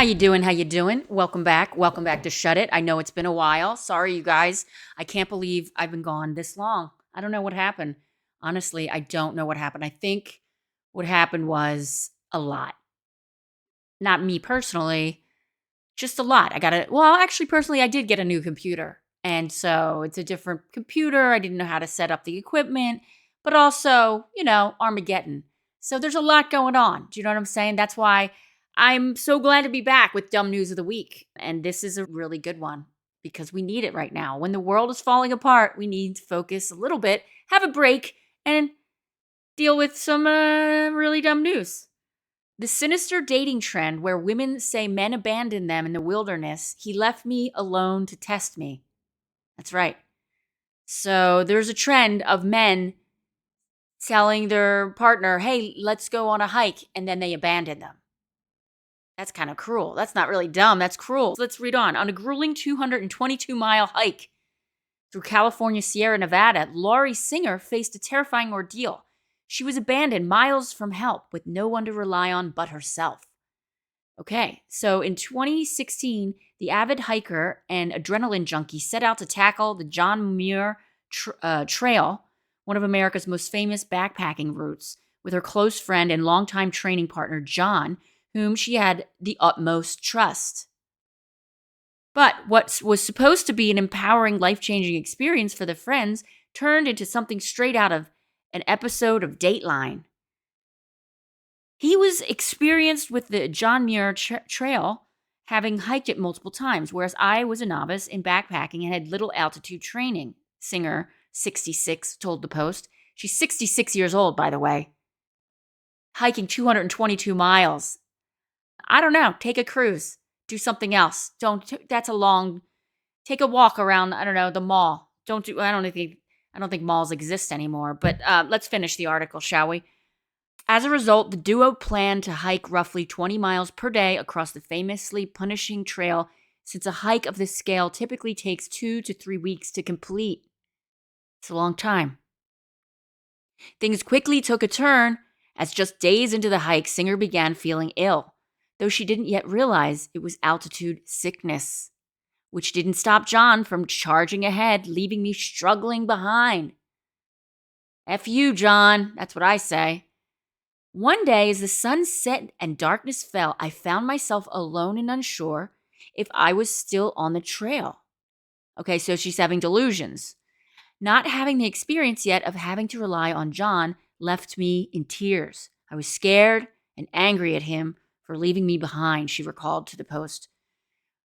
you doing? How you doing? Welcome back. Welcome back to Shut It. I know it's been a while. Sorry, you guys. I can't believe I've been gone this long. I don't know what happened. Honestly, I don't know what happened. I think what happened was a lot. Not me personally, just a lot. Actually, personally, I did get a new computer. And so it's a different computer. I didn't know how to set up the equipment, but also, Armageddon. So there's a lot going on. Do you know what I'm saying? That's why I'm so glad to be back with Dumb News of the Week. And this is a really good one because we need it right now. When the world is falling apart, we need to focus a little bit, have a break, and deal with some really dumb news. The sinister dating trend where women say men abandoned them in the wilderness. He left me alone to test me. That's right. So there's a trend of men telling their partner, hey, let's go on a hike, and then they abandon them. That's kind of cruel. That's not really dumb. That's cruel. So let's read on. On a grueling 222-mile hike through California, Sierra Nevada, Laurie Singer faced a terrifying ordeal. She was abandoned miles from help with no one to rely on but herself. Okay, so in 2016, the avid hiker and adrenaline junkie set out to tackle the John Muir Trail, one of America's most famous backpacking routes, with her close friend and longtime training partner, John, whom she had the utmost trust. But what was supposed to be an empowering, life-changing experience for the friends turned into something straight out of an episode of Dateline. He was experienced with the John Muir Trail, having hiked it multiple times, whereas I was a novice in backpacking and had little altitude training. Singer, 66, told the Post. She's 66 years old, by the way. Hiking 222 miles. I don't know. Take a cruise. Do something else. Take a walk around, the mall. I don't think malls exist anymore, but let's finish the article, shall we? As a result, the duo planned to hike roughly 20 miles per day across the famously punishing trail, since a hike of this scale typically takes 2 to 3 weeks to complete. It's a long time. Things quickly took a turn as just days into the hike, Singer began feeling ill, though she didn't yet realize it was altitude sickness, which didn't stop John from charging ahead, leaving me struggling behind. F you, John. That's what I say. One day, as the sun set and darkness fell, I found myself alone and unsure if I was still on the trail. Okay, so she's having delusions. Not having the experience yet of having to rely on John left me in tears. I was scared and angry at him for leaving me behind, she recalled to the Post.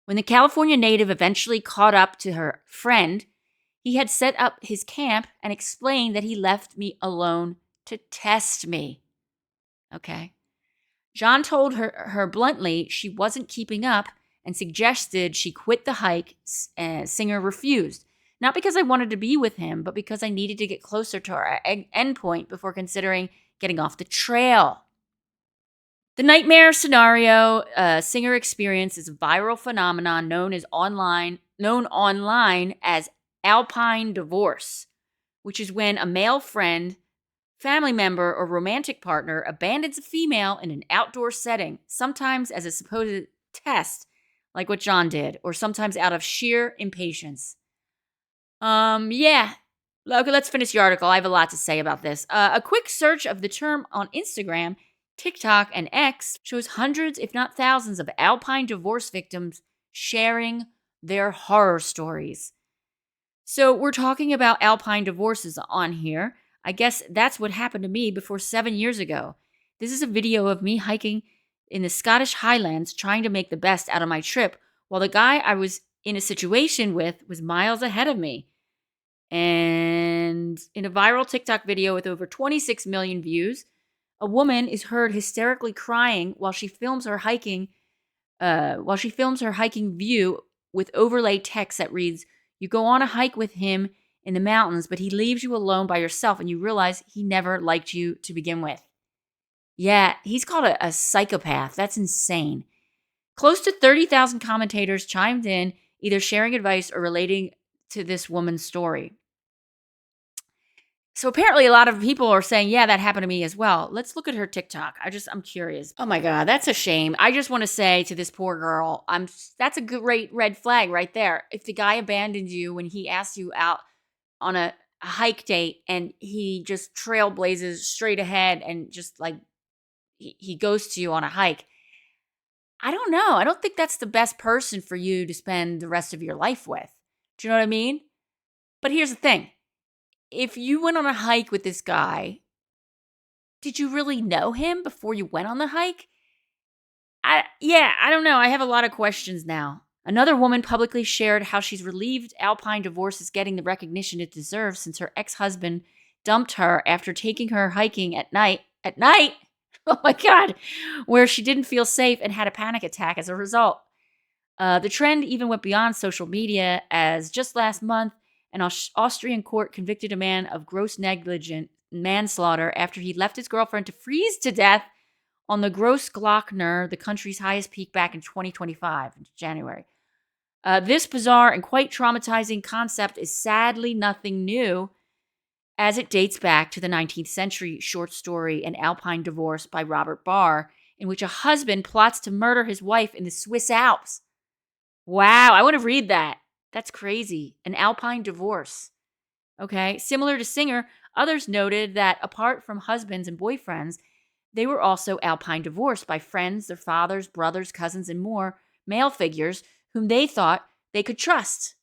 When the California native eventually caught up to her friend, he had set up his camp and explained that he left me alone to test me. Okay. John told her bluntly she wasn't keeping up and suggested she quit the hike. Singer refused, not because I wanted to be with him, but because I needed to get closer to our endpoint before considering getting off the trail. The nightmare scenario Singer experienced is a viral phenomenon known online as Alpine Divorce, which is when a male friend, family member, or romantic partner abandons a female in an outdoor setting, sometimes as a supposed test, like what John did, or sometimes out of sheer impatience. Okay, let's finish the article. I have a lot to say about this. A quick search of the term on Instagram, TikTok, and X shows hundreds, if not thousands, of Alpine Divorce victims sharing their horror stories. So we're talking about Alpine Divorces on here. I guess that's what happened to me before 7 years ago. This is a video of me hiking in the Scottish Highlands trying to make the best out of my trip, while the guy I was in a situation with was miles ahead of me. And in a viral TikTok video with over 26 million views, a woman is heard hysterically crying while she films her hiking view with overlay text that reads, "You go on a hike with him in the mountains, but he leaves you alone by yourself and you realize he never liked you to begin with." Yeah, he's called a psychopath. That's insane. Close to 30,000 commentators chimed in, either sharing advice or relating to this woman's story. So apparently a lot of people are saying, yeah, that happened to me as well. Let's look at her TikTok. I'm curious. Oh my God, that's a shame. I just want to say to this poor girl, that's a great red flag right there. If the guy abandoned you when he asked you out on a hike date and he just trailblazes straight ahead and just like he goes to you on a hike, I don't know. I don't think that's the best person for you to spend the rest of your life with. Do you know what I mean? But here's the thing. If you went on a hike with this guy, did you really know him before you went on the hike? I don't know. I have a lot of questions now. Another woman publicly shared how she's relieved Alpine Divorce is getting the recognition it deserves since her ex-husband dumped her after taking her hiking at night. At night? Oh my God. Where she didn't feel safe and had a panic attack as a result. The trend even went beyond social media, as just last month, an Austrian court convicted a man of gross negligent manslaughter after he left his girlfriend to freeze to death on the Grossglockner, the country's highest peak, back in 2025, in January. This bizarre and quite traumatizing concept is sadly nothing new, as it dates back to the 19th century short story An Alpine Divorce by Robert Barr, in which a husband plots to murder his wife in the Swiss Alps. Wow, I want to read that. That's crazy. An Alpine Divorce. Okay. Similar to Singer, others noted that apart from husbands and boyfriends, they were also Alpine divorced by friends, their fathers, brothers, cousins, and more male figures whom they thought they could trust.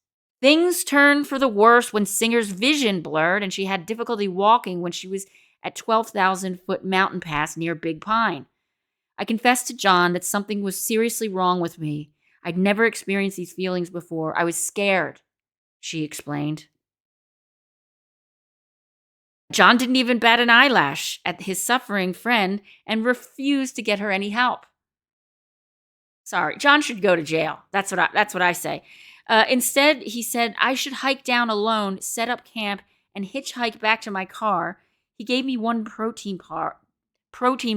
Things turned for the worse when Singer's vision blurred and she had difficulty walking when she was at 12,000-foot mountain pass near Big Pine. I confessed to John that something was seriously wrong with me. I'd never experienced these feelings before. I was scared, she explained. John didn't even bat an eyelash at his suffering friend and refused to get her any help. Sorry, John should go to jail. That's what I say. Instead, he said I should hike down alone, set up camp, and hitchhike back to my car. He gave me one protein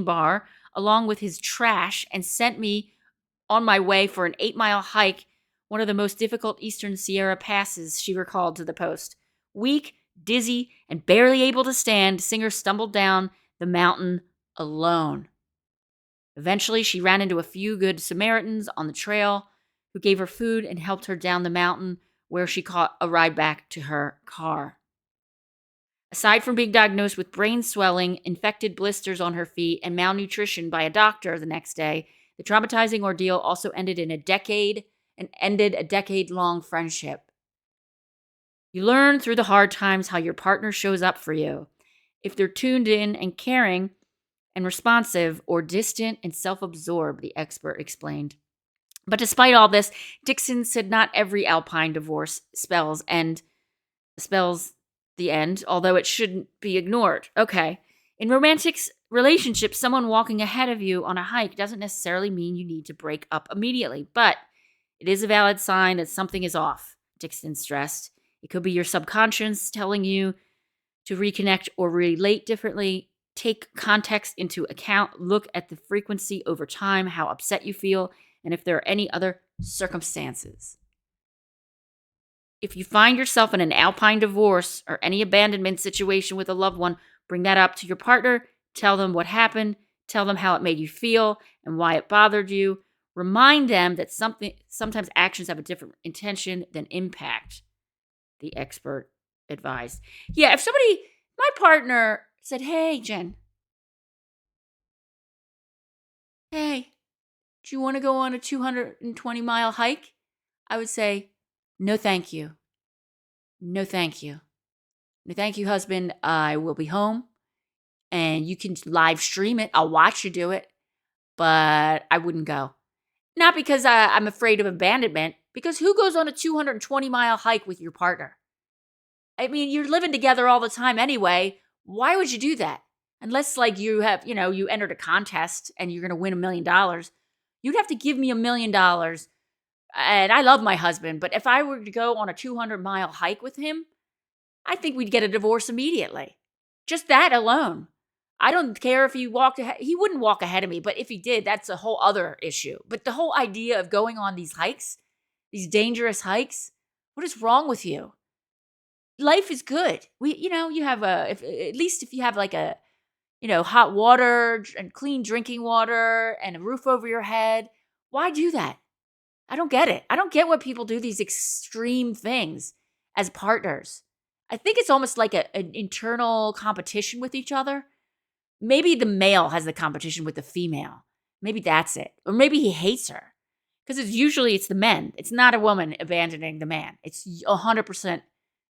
bar along with his trash and sent me on my way for an 8-mile hike, one of the most difficult Eastern Sierra passes, she recalled to the Post. Weak, dizzy, and barely able to stand, Singer stumbled down the mountain alone. Eventually, she ran into a few good Samaritans on the trail who gave her food and helped her down the mountain, where she caught a ride back to her car. Aside from being diagnosed with brain swelling, infected blisters on her feet, and malnutrition by a doctor the next day, the traumatizing ordeal also ended a decade-long friendship. You learn through the hard times how your partner shows up for you. If they're tuned in and caring and responsive, or distant and self-absorbed, the expert explained. But despite all this, Dixon said not every Alpine divorce spells the end, although it shouldn't be ignored. Okay. In romantic relationships, someone walking ahead of you on a hike doesn't necessarily mean you need to break up immediately, but it is a valid sign that something is off, Dixon stressed. It could be your subconscious telling you to reconnect or relate differently. Take context into account. Look at the frequency over time, how upset you feel, and if there are any other circumstances. If you find yourself in an Alpine divorce or any abandonment situation with a loved one, bring that up to your partner. Tell them what happened. Tell them how it made you feel and why it bothered you. Remind them that sometimes actions have a different intention than impact, the expert advised. Yeah, if my partner said, hey, Jen, hey, do you want to go on a 220-mile hike? I would say, no, thank you. No, thank you. No, thank you, husband. I will be home and you can live stream it. I'll watch you do it, but I wouldn't go. Not because I'm afraid of abandonment, because who goes on a 220-mile hike with your partner? I mean, you're living together all the time anyway. Why would you do that? Unless, like, you have, you entered a contest and you're going to win $1 million. You'd have to give me $1 million. And I love my husband, but if I were to go on a 200-mile hike with him, I think we'd get a divorce immediately. Just that alone. I don't care if he walked ahead. He wouldn't walk ahead of me, but if he did, that's a whole other issue. But the whole idea of going on these hikes, these dangerous hikes, what is wrong with you? life is good. You have if at least if you have like a, hot water and clean drinking water and a roof over your head, why do that? I don't get it. I don't get what people do these extreme things as partners. I think it's almost like an internal competition with each other. Maybe the male has the competition with the female. Maybe that's it. Or maybe he hates her. Because it's the men. It's not a woman abandoning the man. It's 100%,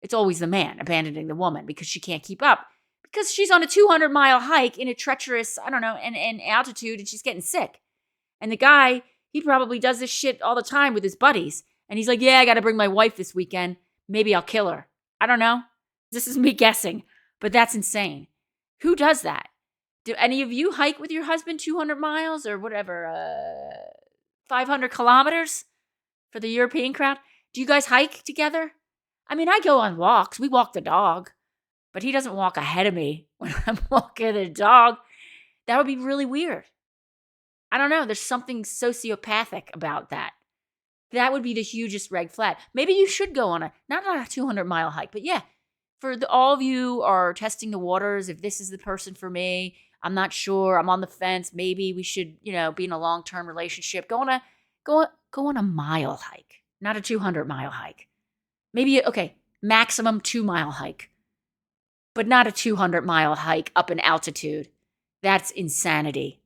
it's always the man abandoning the woman because she can't keep up. Because she's on a 200-mile hike in a treacherous, I don't know, and altitude, and she's getting sick. And the guy, he probably does this shit all the time with his buddies. And he's like, yeah, I got to bring my wife this weekend. Maybe I'll kill her. I don't know. This is me guessing, but that's insane. Who does that? Do any of you hike with your husband 200 miles or whatever, 500 kilometers for the European crowd? Do you guys hike together? I mean, I go on walks. We walk the dog, but he doesn't walk ahead of me when I'm walking the dog. That would be really weird. I don't know. There's something sociopathic about that. That would be the hugest red flag. Maybe you should go on not on a 200-mile hike, but yeah, all of you are testing the waters. If this is the person for me, I'm not sure. I'm on the fence. Maybe we should, be in a long-term relationship. Go on a mile hike, not a 200-mile hike. Maybe, maximum 2-mile hike, but not a 200-mile hike up in altitude. That's insanity.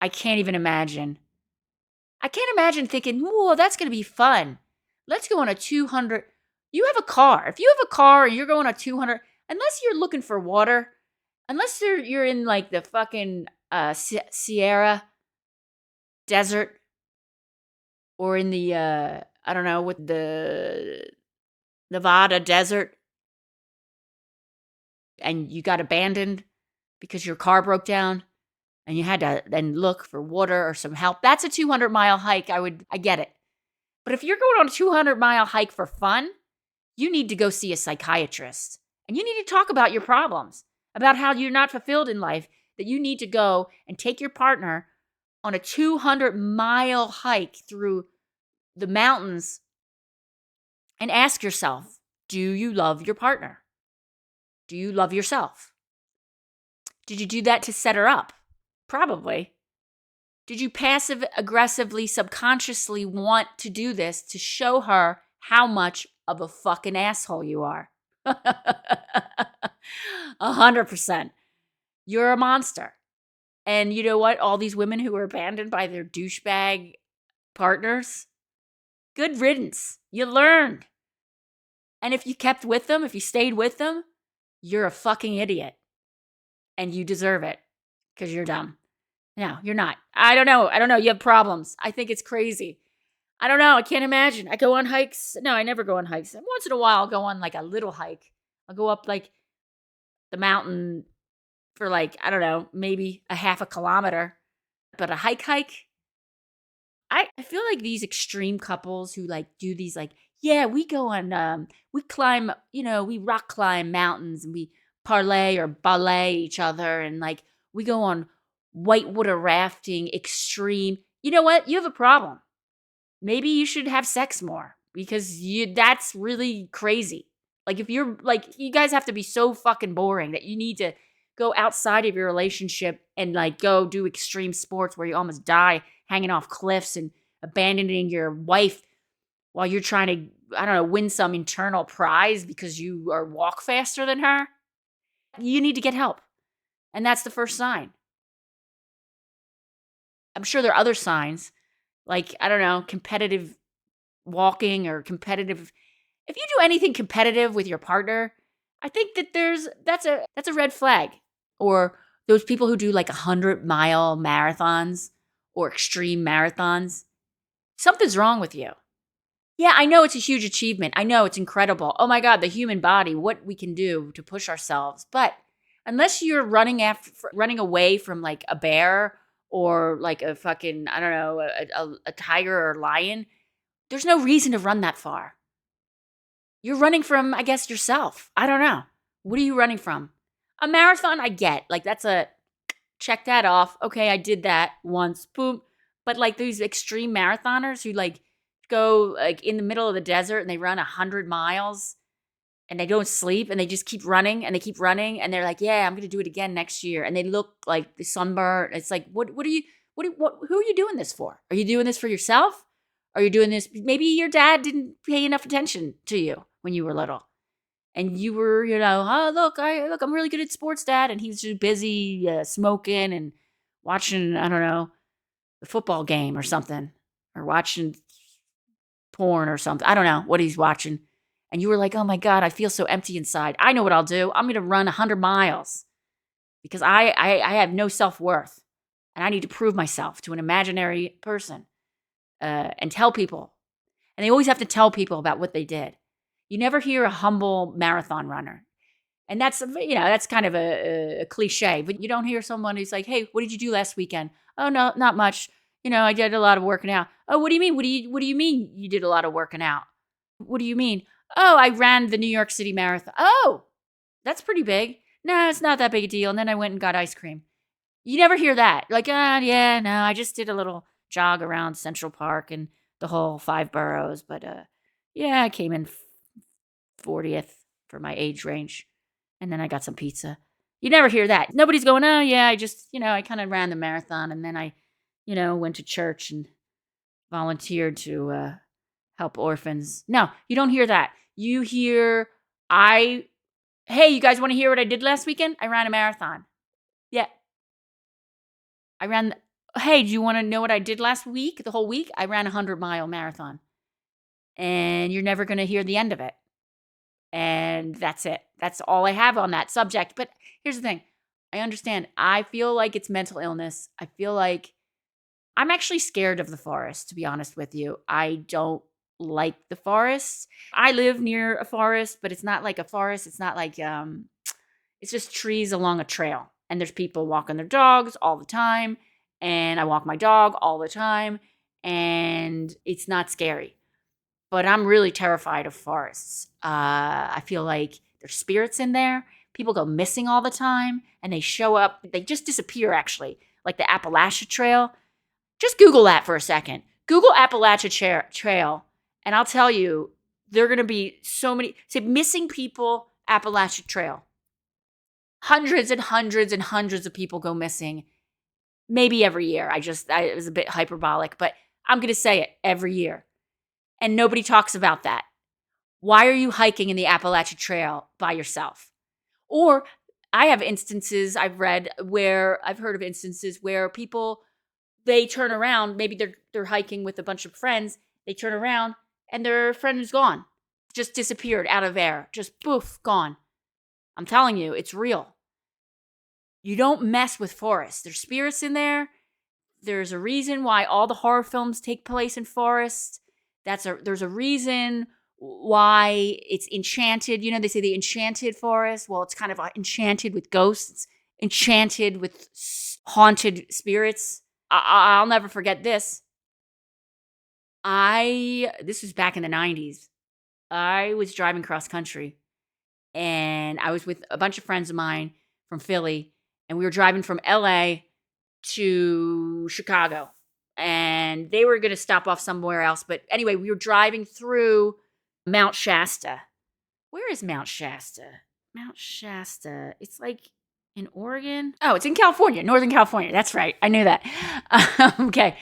I can't even imagine. I can't imagine thinking, whoa, that's going to be fun. Let's go on a 200. You have a car. If you have a car and you're going on 200, unless you're looking for water, unless you're in like the fucking Sierra desert or in the, I don't know, with the Nevada desert and you got abandoned because your car broke down and you had to then look for water or some help. That's a 200-mile hike. I get it. But if you're going on a 200-mile hike for fun, you need to go see a psychiatrist. And you need to talk about your problems, about how you're not fulfilled in life, that you need to go and take your partner on a 200-mile hike through the mountains and ask yourself, do you love your partner? Do you love yourself? Did you do that to set her up? Probably. Did you passive aggressively, subconsciously want to do this to show her how much of a fucking asshole you are? 100%. You're a monster. And you know what? All these women who are abandoned by their douchebag partners, good riddance. You learned. And if you kept with them, if you stayed with them, you're a fucking idiot. And you deserve it because you're dumb. No, you're not. I don't know. You have problems. I think it's crazy. I don't know. I can't imagine. I go on hikes. No, I never go on hikes. Once in a while, I'll go on like a little hike. I'll go up like the mountain for like, I don't know, maybe a half a kilometer. But a hike, I feel like these extreme couples who like do these like, yeah, we go on, we climb, we rock climb mountains and we parlay or ballet each other and like we go on whitewater rafting, extreme. You know what? You have a problem. Maybe you should have sex more because that's really crazy. Like if you're like, you guys have to be so fucking boring that you need to go outside of your relationship and like go do extreme sports where you almost die hanging off cliffs and abandoning your wife while you're trying to, I don't know, win some internal prize because you walk faster than her. You need to get help. And that's the first sign. I'm sure there are other signs, like, I don't know, competitive walking or competitive. If you do anything competitive with your partner, I think that that's a red flag. Or those people who do like 100-mile marathons or extreme marathons, something's wrong with you. Yeah, I know it's a huge achievement. I know it's incredible. Oh my God, the human body, what we can do to push ourselves. But unless you're running away from like a bear or like a fucking, I don't know, a tiger or lion, there's no reason to run that far. You're running from, I guess, yourself. I don't know. What are you running from? A marathon, I get. Like, that's check that off. Okay, I did that once. Boom. But like these extreme marathoners who like go like in the middle of the desert and they run 100 miles. and they don't sleep and they just keep running and they keep running and they're like, yeah, I'm going to do it again next year. And they look like the sunburn. It's like, what are you, who are you doing this for? Are you doing this for yourself? Are you doing this? Maybe your dad didn't pay enough attention to you when you were little. And you were, oh, I'm really good at sports, Dad. And he's too busy smoking and watching, I don't know, the football game or something, or watching porn or something. I don't know what he's watching. And you were like, oh my God, I feel so empty inside. I know what I'll do. I'm going to run 100 miles because I have no self-worth and I need to prove myself to an imaginary person and tell people. And they always have to tell people about what they did. You never hear a humble marathon runner. And that's kind of a cliche, but you don't hear someone who's like, hey, what did you do last weekend? Oh, no, not much. I did a lot of working out. Oh, what do you mean? What do you mean you did a lot of working out? What do you mean? Oh, I ran the New York City Marathon. Oh, that's pretty big. No, it's not that big a deal. And then I went and got ice cream. You never hear that. Like, yeah, no, I just did a little jog around Central Park and the whole 5 boroughs. But yeah, I came in 40th for my age range. And then I got some pizza. You never hear that. Nobody's going, oh, yeah, I just, I kind of ran the marathon. And then I, went to church and volunteered to help orphans. No, you don't hear that. You hear, hey, you guys want to hear what I did last weekend? I ran a marathon. Yeah. Hey, do you want to know what I did last week? The whole week? I ran a 100-mile marathon. And you're never going to hear the end of it. And that's it. That's all I have on that subject. But here's the thing. I understand. I feel like it's mental illness. I feel like I'm actually scared of the forest, to be honest with you. I don't like the forest. I live near a forest, but it's not like a forest. It's not like it's just trees along a trail. And there's people walking their dogs all the time. And I walk my dog all the time. And it's not scary. But I'm really terrified of forests. I feel like there's spirits in there. People go missing all the time. And they show up. They just disappear, actually. Like the Appalachia Trail. Just Google that for a second. Google Appalachia Trail. And I'll tell you, there are going to be so many. Say, missing people, Appalachia Trail. Hundreds and hundreds and hundreds of people go missing. Maybe every year. It was a bit hyperbolic, but I'm going to say it every year. And nobody talks about that. Why are you hiking in the Appalachia Trail by yourself? Or I've heard of instances where people, they turn around, maybe they're hiking with a bunch of friends, they turn around and their friend is gone. Just disappeared out of air. Just poof, gone. I'm telling you, it's real. You don't mess with forests. There's spirits in there. There's a reason why all the horror films take place in forests. There's a reason why it's enchanted. They say the enchanted forest. Well, it's kind of enchanted with ghosts, enchanted with haunted spirits. I'll never forget this. This was back in the 90s. I was driving cross country and I was with a bunch of friends of mine from Philly, and we were driving from LA to Chicago. And they were going to stop off somewhere else. But anyway, we were driving through Mount Shasta. Where is Mount Shasta? Mount Shasta. It's like in Oregon. Oh, it's in California, Northern California. That's right. I knew that. Okay.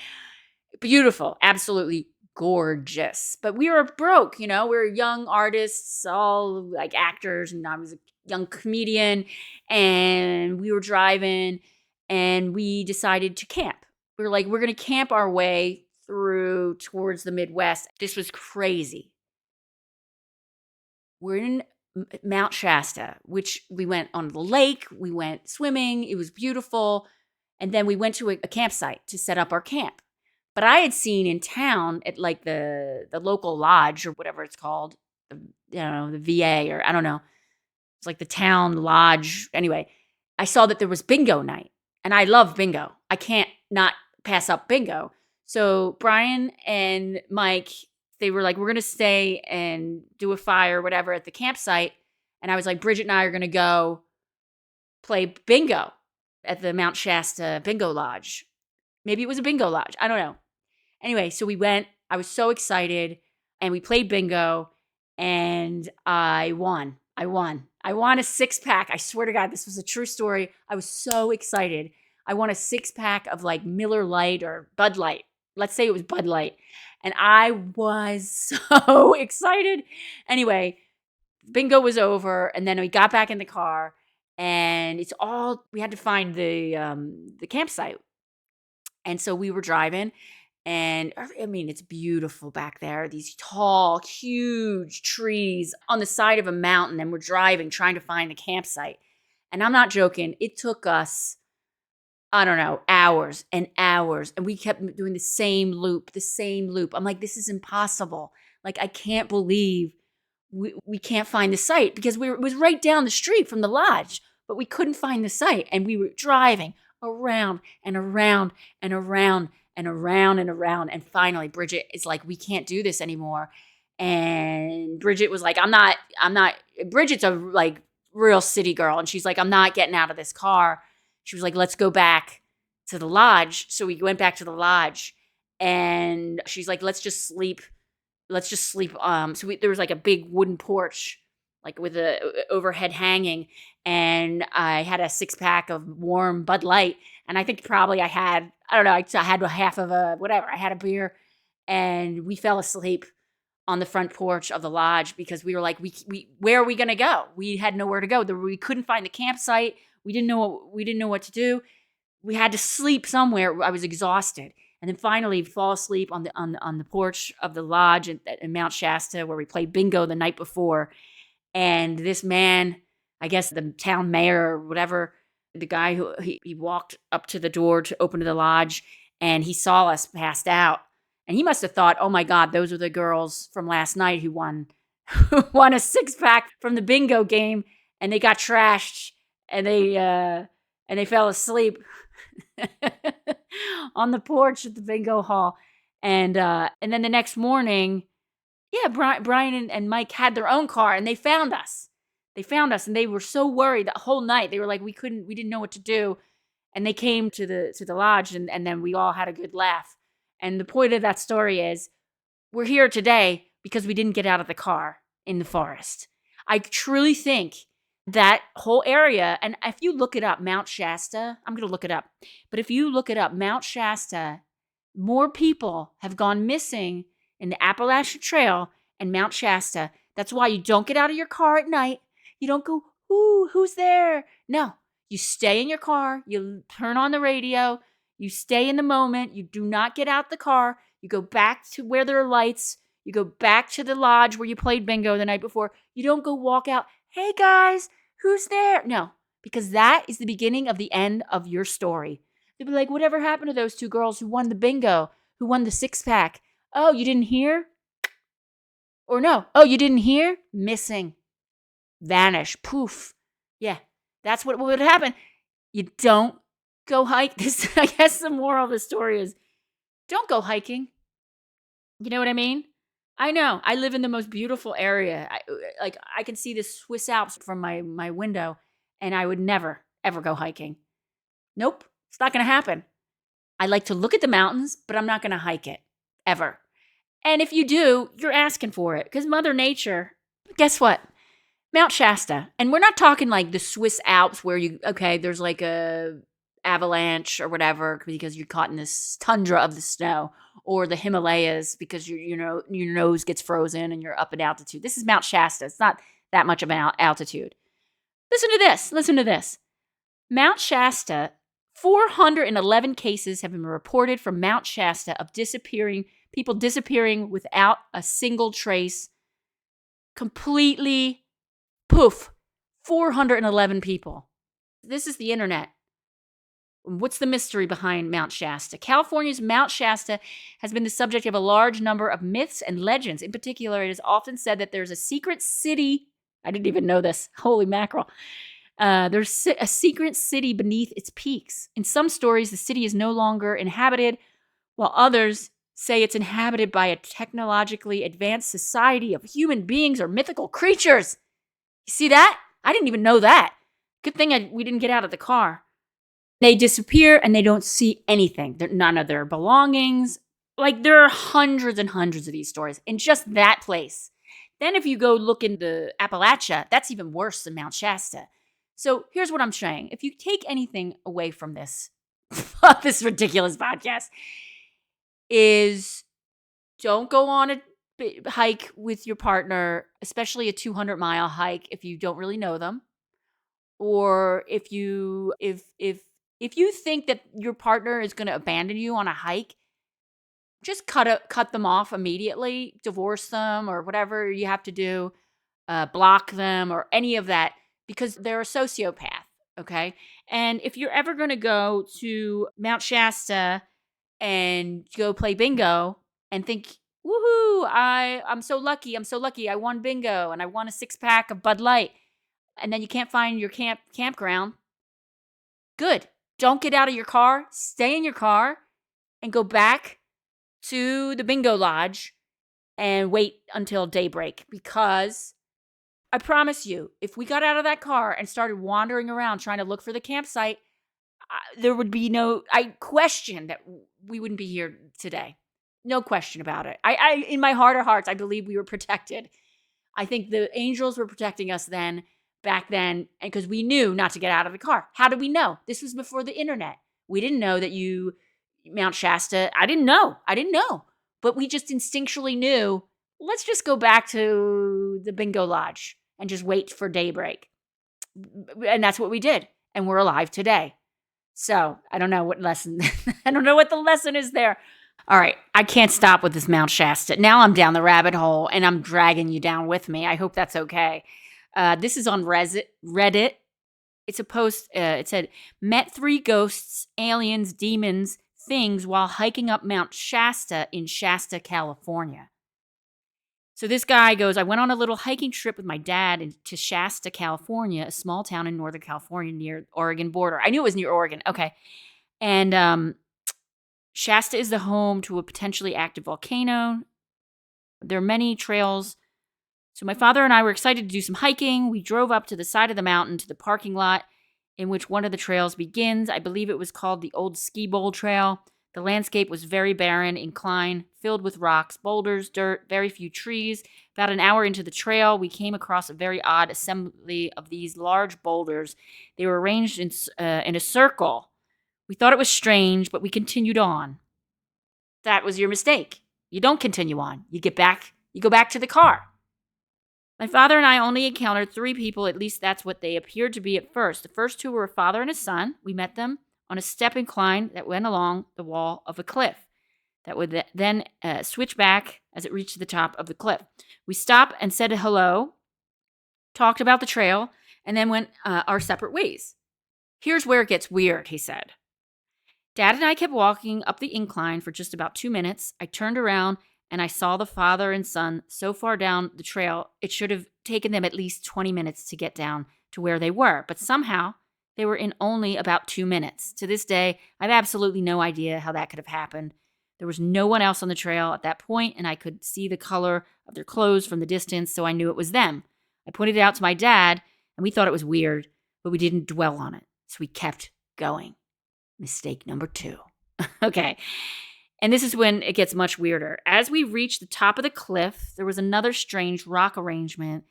Beautiful. Absolutely gorgeous. But we were broke, we were young artists, all like actors. And I was a young comedian. And we were driving and we decided to camp. We were like, we're going to camp our way through towards the Midwest. This was crazy. We're in Mount Shasta, which we went on the lake. We went swimming. It was beautiful. And then we went to a campsite to set up our camp. But I had seen in town at like the local lodge or whatever it's called, the VA or I don't know. It's like the town lodge. Anyway, I saw that there was bingo night. And I love bingo. I can't not pass up bingo. So Brian and Mike, they were like, we're going to stay and do a fire or whatever at the campsite. And I was like, Bridget and I are going to go play bingo at the Mount Shasta Bingo Lodge. Maybe it was a bingo lodge. I don't know. Anyway, so we went. I was so excited. And we played bingo. and I won. I won a 6-pack. I swear to God, this was a true story. I was so excited. I won a 6-pack of like Miller Lite or Bud Light. Let's say it was Bud Light. And I was so excited. Anyway, bingo was over, and then we got back in the car, and we had to find the campsite. And so we were driving, and I mean, it's beautiful back there. These tall, huge trees on the side of a mountain, and we're driving, trying to find the campsite. And I'm not joking. It took us, I don't know, hours and hours. And we kept doing the same loop, the same loop. I'm like, this is impossible. Like, I can't believe we can't find the site, because it was right down the street from the lodge, but we couldn't find the site. And we were driving around and around and around and around and around. And finally, Bridget is like, we can't do this anymore. And Bridget was like, Bridget's a like real city girl. And she's like, I'm not getting out of this car. She was like, let's go back to the lodge. So we went back to the lodge, and she's like, let's just sleep. There was like a big wooden porch, like with a overhead hanging. And I had a 6-pack of warm Bud Light. And I think probably I had half of I had a beer, and we fell asleep on the front porch of the lodge, because we were like, where are we going to go? We had nowhere to go. We couldn't find the campsite. We didn't know what to do. We had to sleep somewhere. I was exhausted. And then finally fall asleep on the porch of the lodge in Mount Shasta, where we played bingo the night before. And this man, I guess the town mayor or whatever, the guy who he walked up to the door to open to the lodge, and he saw us passed out. And he must have thought, oh my God, those are the girls from last night who won a 6-pack from the bingo game, and they got trashed, and they fell asleep on the porch at the bingo hall. And then the next morning, Brian and Mike had their own car, and they found us. And they were so worried that whole night. They were like, we didn't know what to do. And they came to the lodge, and then we all had a good laugh. And the point of that story is, we're here today because we didn't get out of the car in the forest. I truly think that whole area, and if you look it up, Mount Shasta, I'm going to look it up. But if you look it up, Mount Shasta, more people have gone missing in the Appalachian Trail and Mount Shasta. That's why you don't get out of your car at night. You don't go, ooh, who's there? No, you stay in your car. You turn on the radio. You stay in the moment. You do not get out the car. You go back to where there are lights. You go back to the lodge where you played bingo the night before. You don't go walk out, hey guys, who's there? No, because that is the beginning of the end of your story. They'll be like, whatever happened to those 2 girls who won the bingo, who won the 6-pack? Oh, you didn't hear? Or no, oh, you didn't hear? Missing. Vanish. Poof. Yeah, that's what would happen. You don't go hike. This, I guess the moral of the story is, don't go hiking. You know what I mean? I know. I live in the most beautiful area. I can see the Swiss Alps from my window, and I would never, ever go hiking. Nope. It's not going to happen. I like to look at the mountains, but I'm not going to hike it. Ever. And if you do, you're asking for it. Because Mother Nature, guess what? Mount Shasta. And we're not talking like the Swiss Alps where there's like a avalanche or whatever because you're caught in this tundra of the snow, or the Himalayas because your nose gets frozen and you're up in altitude. This is Mount Shasta. It's not that much of an altitude. Listen to this. Mount Shasta, 411 cases have been reported from Mount Shasta of people disappearing without a single trace. Completely poof. 411 people. This is the internet. What's the mystery behind Mount Shasta? California's Mount Shasta has been the subject of a large number of myths and legends. In particular, it is often said that there's a secret city. I didn't even know this. Holy mackerel. There's a secret city beneath its peaks. In some stories, the city is no longer inhabited, while others say it's inhabited by a technologically advanced society of human beings or mythical creatures. You see that? I didn't even know that. Good thing we didn't get out of the car. They disappear and they don't see anything. None of their belongings. Like, there are hundreds and hundreds of these stories in just that place. Then if you go look in the Appalachia, that's even worse than Mount Shasta. So here's what I'm saying. If you take anything away from this, this ridiculous podcast, is don't go on a hike with your partner, especially a 200-mile hike if you don't really know them. Or if you think that your partner is going to abandon you on a hike, just cut them off immediately, divorce them or whatever you have to do, block them or any of that, because they're a sociopath, okay? And if you're ever going to go to Mount Shasta and go play bingo and think, woohoo, I'm so lucky, I won bingo and I won a 6-pack of Bud Light, and then you can't find your campground, good. Don't get out of your car, stay in your car, and go back to the bingo lodge and wait until daybreak, because I promise you, if we got out of that car and started wandering around trying to look for the campsite, there would be I question that we wouldn't be here today. No question about it. I in my heart of hearts, I believe we were protected. I think the angels were protecting us back then, and because we knew not to get out of the car. How did we know? This was before the internet. We didn't know that Mount Shasta, I didn't know. But we just instinctually knew, let's just go back to the bingo lodge and just wait for daybreak. And that's what we did. And we're alive today. So I don't know what lesson, I don't know what the lesson is there. All right, I can't stop with this Mount Shasta. Now I'm down the rabbit hole and I'm dragging you down with me. I hope that's okay. This is on Reddit. It's a post. It said, met 3 ghosts, aliens, demons, things while hiking up Mount Shasta in Shasta, California. So this guy goes, I went on a little hiking trip with my dad to Shasta, California, a small town in Northern California near the Oregon border. I knew it was near Oregon. Okay. And Shasta is the home to a potentially active volcano. There are many trails. So my father and I were excited to do some hiking. We drove up to the side of the mountain to the parking lot in which one of the trails begins. I believe it was called the Old Ski Bowl Trail. The landscape was very barren, inclined, filled with rocks, boulders, dirt, very few trees. About an hour into the trail, we came across a very odd assembly of these large boulders. They were arranged in a circle. We thought it was strange, but we continued on. That was your mistake. You don't continue on. You go back to the car. My father and I only encountered 3 people, at least that's what they appeared to be at first. The first 2 were a father and a son. We met them on a step incline that went along the wall of a cliff that would then switch back as it reached the top of the cliff. We stopped and said hello, talked about the trail, and then went our separate ways. Here's where it gets weird, he said. Dad and I kept walking up the incline for just about 2 minutes. I turned around and I saw the father and son so far down the trail, it should have taken them at least 20 minutes to get down to where they were. But somehow, they were in only about 2 minutes. To this day, I have absolutely no idea how that could have happened. There was no one else on the trail at that point, and I could see the color of their clothes from the distance, so I knew it was them. I pointed it out to my dad, and we thought it was weird, but we didn't dwell on it, so we kept going. Mistake number 2. Okay. And this is when it gets much weirder. As we reached the top of the cliff, there was another strange rock arrangement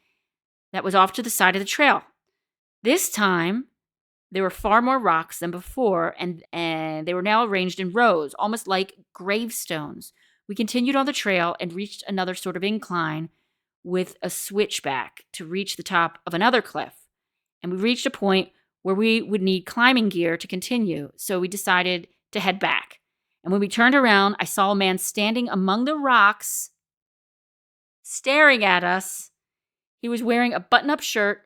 that was off to the side of the trail. This time, there were far more rocks than before, and they were now arranged in rows, almost like gravestones. We continued on the trail and reached another sort of incline with a switchback to reach the top of another cliff. And we reached a point where we would need climbing gear to continue, so we decided to head back. And when we turned around, I saw a man standing among the rocks, staring at us. He was wearing a button-up shirt,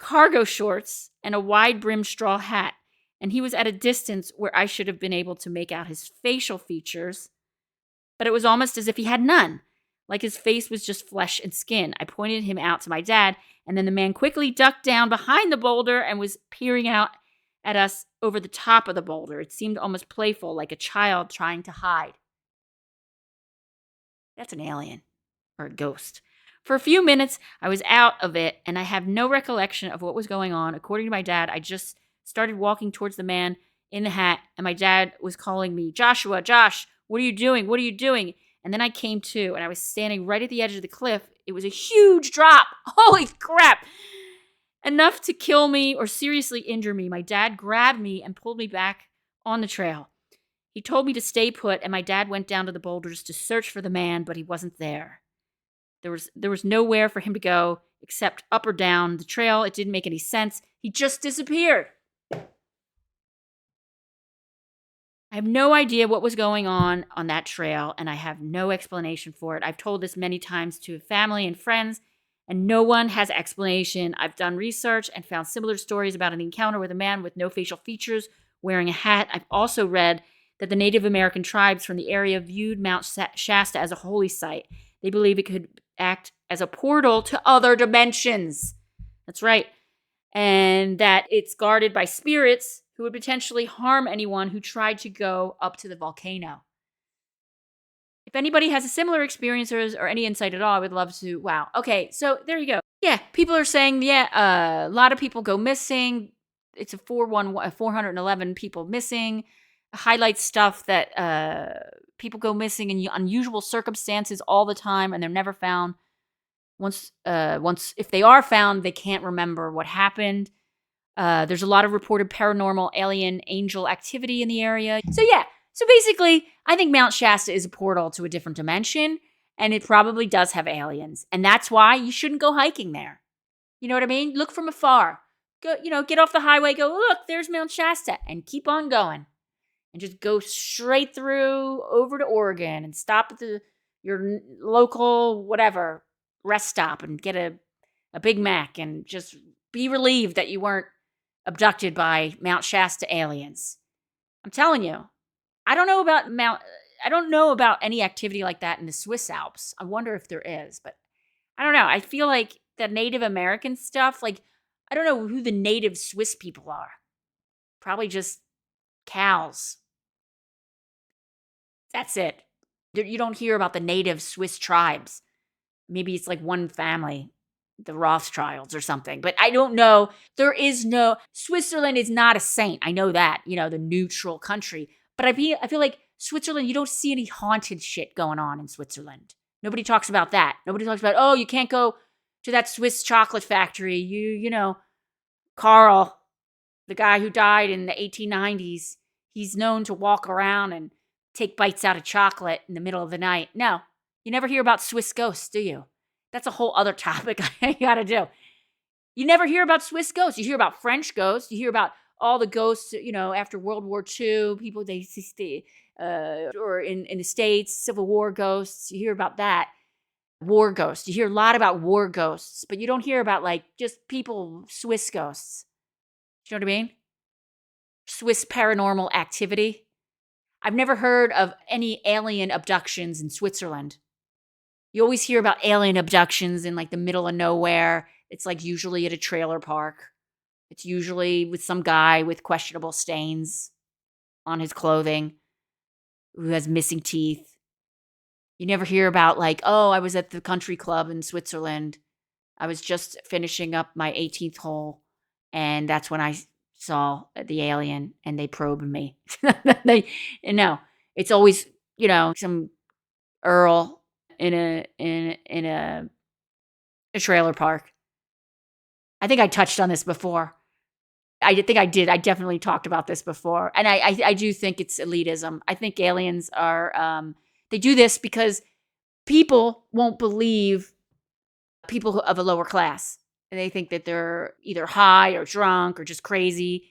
cargo shorts, and a wide-brimmed straw hat. And he was at a distance where I should have been able to make out his facial features, but it was almost as if he had none, like his face was just flesh and skin. I pointed him out to my dad, and then the man quickly ducked down behind the boulder and was peering out at us over the top of the boulder. It seemed almost playful, like a child trying to hide. That's an alien or a ghost. For a few minutes, I was out of it, and I have no recollection of what was going on. According to my dad, I just started walking towards the man in the hat, and my dad was calling me, Joshua, Josh, what are you doing? What are you doing? And then I came to, and I was standing right at the edge of the cliff. It was a huge drop. Holy crap. Enough to kill me or seriously injure me. My dad grabbed me and pulled me back on the trail. He told me to stay put, and my dad went down to the boulders to search for the man, but he wasn't there. There was nowhere for him to go except up or down the trail. It didn't make any sense. He just disappeared. I have no idea what was going on that trail, and I have no explanation for it. I've told this many times to family and friends, and no one has explanation. I've done research and found similar stories about an encounter with a man with no facial features wearing a hat. I've also read that the Native American tribes from the area viewed Mount Shasta as a holy site. They believe it could act as a portal to other dimensions. That's right. And that it's guarded by spirits who would potentially harm anyone who tried to go up to the volcano. If anybody has a similar experience or any insight at all, I would love to. Wow. Okay, so there you go. Yeah, people are saying, a lot of people go missing. It's a 411 people missing. It highlights stuff that people go missing in unusual circumstances all the time, and they're never found. Once if they are found, they can't remember what happened. There's a lot of reported paranormal alien angel activity in the area. So basically, I think Mount Shasta is a portal to a different dimension, and it probably does have aliens. And that's why you shouldn't go hiking there. You know what I mean? Look from afar. Go, get off the highway, go, look, there's Mount Shasta, and keep on going. And just go straight through over to Oregon and stop at your local whatever rest stop and get a Big Mac and just be relieved that you weren't abducted by Mount Shasta aliens. I'm telling you, I don't know about any activity like that in the Swiss Alps. I wonder if there is, but I don't know. I feel like the Native American stuff, like, I don't know who the native Swiss people are. Probably just cows. That's it. You don't hear about the native Swiss tribes. Maybe it's like one family, the Rothschilds or something. But I don't know. Switzerland is not a saint. I know that, the neutral country. But I feel like Switzerland, you don't see any haunted shit going on in Switzerland. Nobody talks about that. Nobody talks about, oh, you can't go to that Swiss chocolate factory. Carl, the guy who died in the 1890s, he's known to walk around and take bites out of chocolate in the middle of the night. No, you never hear about Swiss ghosts, do you? That's a whole other topic I got to do. You never hear about Swiss ghosts. You hear about French ghosts. You hear about all the ghosts, after World War II, people or in the States, Civil War ghosts. You hear about that. War ghosts. You hear a lot about war ghosts, but you don't hear about just people, Swiss ghosts. Do you know what I mean? Swiss paranormal activity. I've never heard of any alien abductions in Switzerland. You always hear about alien abductions in the middle of nowhere. It's usually at a trailer park. It's usually with some guy with questionable stains on his clothing who has missing teeth. You never hear about I was at the country club in Switzerland. I was just finishing up my 18th hole, and that's when I saw the alien and they probed me. No, it's always, some Earl in a trailer park. I think I touched on this before. I think I did. I definitely talked about this before. And I do think it's elitism. I think aliens are, they do this because people won't believe people of a lower class. And they think that they're either high or drunk or just crazy.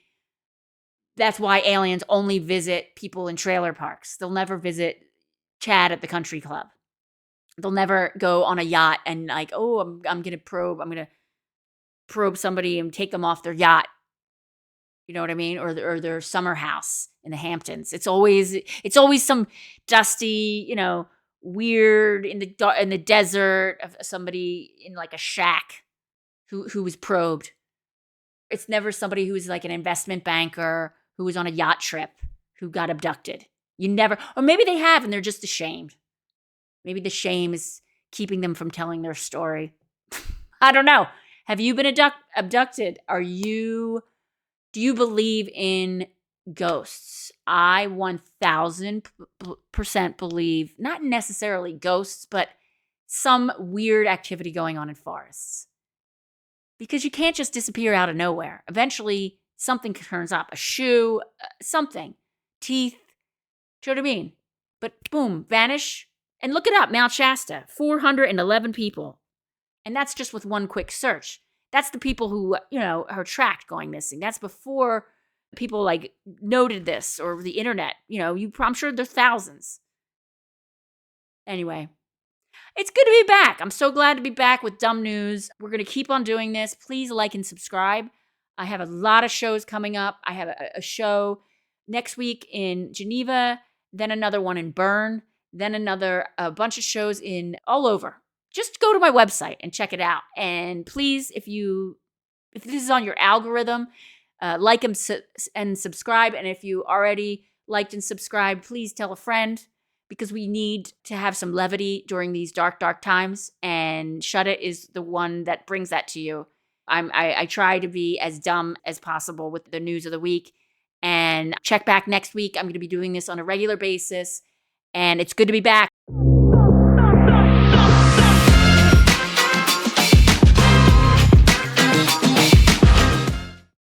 That's why aliens only visit people in trailer parks. They'll never visit Chad at the country club. They'll never go on a yacht and I'm going to probe somebody and take them off their yacht. You know what I mean? Or their summer house in the Hamptons. It's always some dusty, weird in the desert of somebody in a shack who was probed. It's never somebody who's an investment banker who was on a yacht trip who got abducted. You never, or maybe they have and they're just ashamed. Maybe the shame is keeping them from telling their story. I don't know. Have you been abducted? Do you believe in ghosts. I 1000% believe not necessarily ghosts, but some weird activity going on in forests. Because you can't just disappear out of nowhere. Eventually, something turns up, a shoe, something, teeth. Do you know what I mean? But boom, vanish. And look it up, Mount Shasta, 411 people. And that's just with one quick search. That's the people who, are tracked going missing. That's before people like noted this or the internet. I'm sure there's thousands. Anyway, it's good to be back. I'm so glad to be back with Dumb News. We're going to keep on doing this. Please like and subscribe. I have a lot of shows coming up. I have a show next week in Geneva, then another one in Bern, then a bunch of shows in all over. Just go to my website and check it out. And please, if this is on your algorithm, like and subscribe. And if you already liked and subscribed, please tell a friend, because we need to have some levity during these dark, dark times. And Shut It is the one that brings that to you. I try to be as dumb as possible with the news of the week. And check back next week. I'm going to be doing this on a regular basis. And it's good to be back.